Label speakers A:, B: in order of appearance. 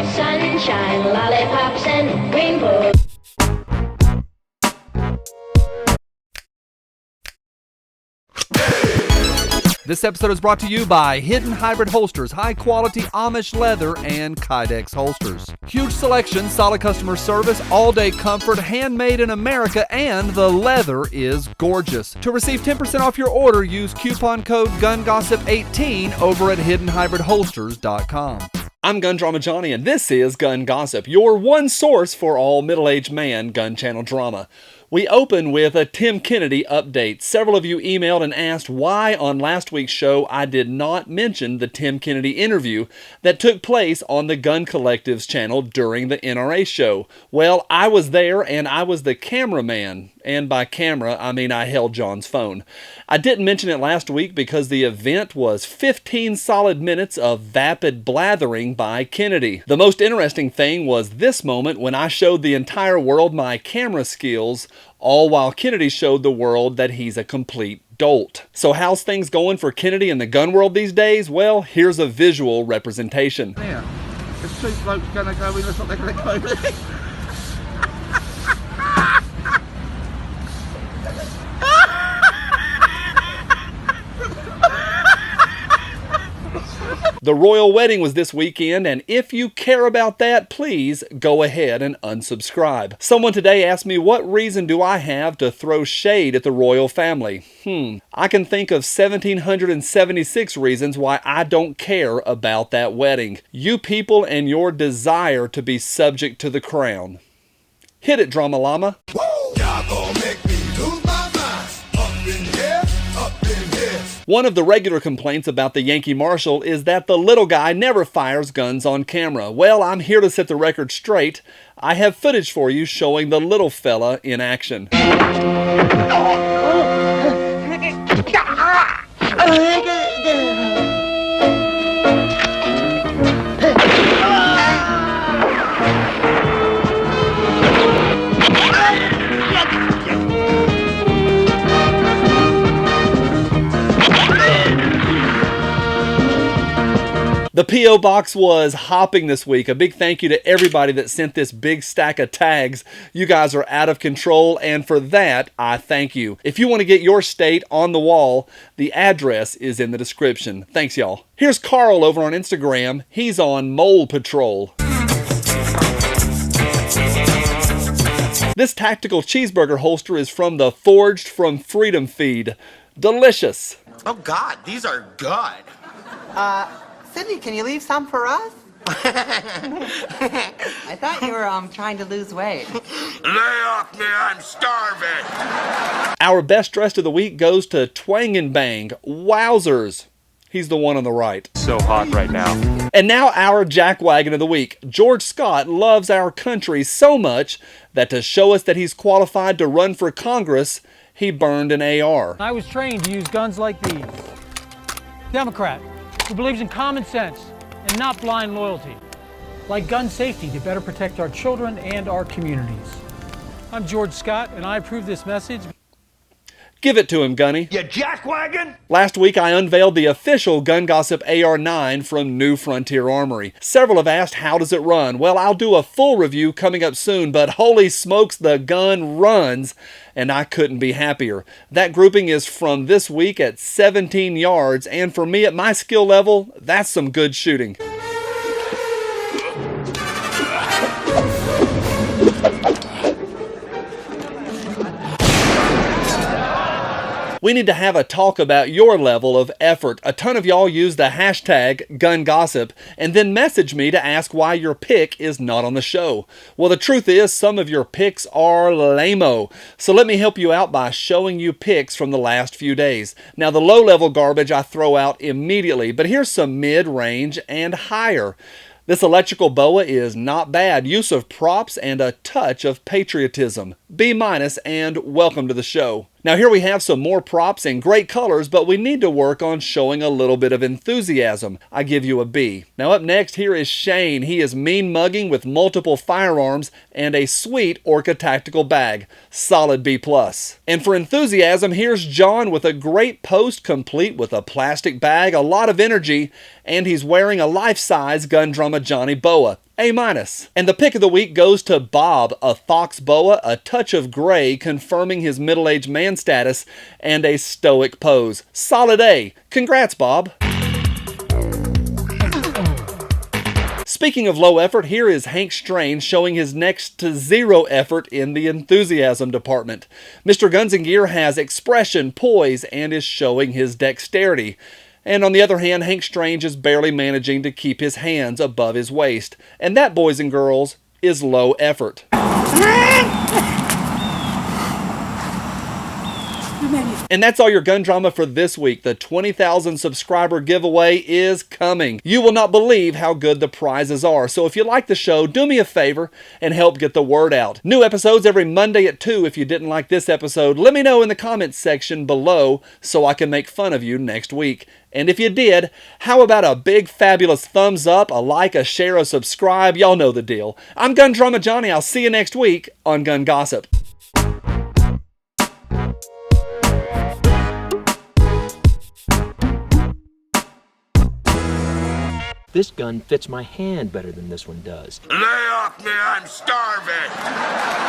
A: Sunshine, lollipops, and rainbows.
B: This episode is brought to you by Hidden Hybrid Holsters, high-quality Amish leather, and Kydex holsters. Huge selection, solid customer service, all-day comfort, handmade in America, and the leather is gorgeous. To receive 10% off your order, use coupon code GUNGOSSIP18 over at hiddenhybridholsters.com. I'm Gun Drama Johnny, and this is Gun Gossip, your one source for all middle-aged man gun channel drama. We open with a Tim Kennedy update. Several of you emailed and asked why on last week's show I did not mention the Tim Kennedy interview that took place on the Gun Collective's channel during the NRA show. Well, I was there and I was the cameraman. And by camera, I mean I held John's phone. I didn't mention it last week because the event was 15 solid minutes of vapid blathering by Kennedy. The most interesting thing was this moment when I showed the entire world my camera skills, all while Kennedy showed the world that he's a complete dolt. So how's things going for Kennedy in the gun world these days? Well, here's a visual representation.
C: Yeah, if two blokes gonna go in, that's what they're gonna go in.
B: The royal wedding was this weekend, and if you care about that, please go ahead and unsubscribe. Someone today asked me what reason do I have to throw shade at the royal family. I can think of 1,776 reasons why I don't care about that wedding. You people and your desire to be subject to the crown. Hit it, Drama Llama. One of the regular complaints about the Yankee Marshal is that the little guy never fires guns on camera. Well, I'm here to set the record straight. I have footage for you showing the little fella in action. The P.O. Box was hopping this week. A big thank you to everybody that sent this big stack of tags. You guys are out of control, and for that, I thank you. If you want to get your state on the wall, the address is in the description. Thanks, y'all. Here's Carl over on Instagram. He's on Mole Patrol. This tactical cheeseburger holster is from the Forged from Freedom feed. Delicious.
D: Oh, God, these are good.
E: Cindy, can you leave some for us?
F: I thought you were trying to lose weight.
D: Lay off me, I'm starving.
B: Our best dressed of the week goes to Twang and Bang. Wowzers. He's the one on the right.
G: So hot right now.
B: And now our jackwagon of the week. George Scott loves our country so much that to show us that he's qualified to run for Congress, he burned an AR.
H: I was trained to use guns like these. Democrat, who believes in common sense and not blind loyalty. Like gun safety to better protect our children and our communities. I'm George Scott, and I approve this message.
B: Give it to him, Gunny.
D: You jackwagon?
B: Last week, I unveiled the official Gun Gossip AR-9 from New Frontier Armory. Several have asked, how does it run? Well, I'll do a full review coming up soon, but holy smokes, the gun runs, and I couldn't be happier. That grouping is from this week at 17 yards, and for me at my skill level, that's some good shooting. We need to have a talk about your level of effort. A ton of y'all use the hashtag GunGossip and then message me to ask why your pick is not on the show. Well, the truth is some of your picks are lame-o. So let me help you out by showing you picks from the last few days. Now, the low-level garbage I throw out immediately, but here's some mid-range and higher. This electrical boa is not bad. Use of props and a touch of patriotism. B- and welcome to the show. Now here we have some more props and great colors, but we need to work on showing a little bit of enthusiasm. I give you a B. Now up next, here is Shane. He is mean mugging with multiple firearms and a sweet Orca tactical bag. Solid B+. And for enthusiasm, here's John with a great post complete with a plastic bag, a lot of energy, and he's wearing a life-size Gun Drama Johnny boa. A-. And the pick of the week goes to Bob, a fox boa, a touch of gray, confirming his middle-aged man status, and a stoic pose. Solid A. Congrats, Bob. Speaking of low effort, here is Hank Strange showing his next to zero effort in the enthusiasm department. Mr. Guns and Gear has expression, poise, and is showing his dexterity. And on the other hand, Hank Strange is barely managing to keep his hands above his waist. And that, boys and girls, is low effort. And that's all your gun drama for this week. The 20,000 subscriber giveaway is coming. You will not believe how good the prizes are. So if you like the show, do me a favor and help get the word out. New episodes every Monday at 2. If you didn't like this episode, let me know in the comments section below so I can make fun of you next week. And if you did, how about a big fabulous thumbs up, a like, a share, a subscribe? Y'all know the deal. I'm Gun Drama Johnny. I'll see you next week on Gun Gossip.
G: This gun fits my hand better than this one does.
D: Lay off me, I'm starving!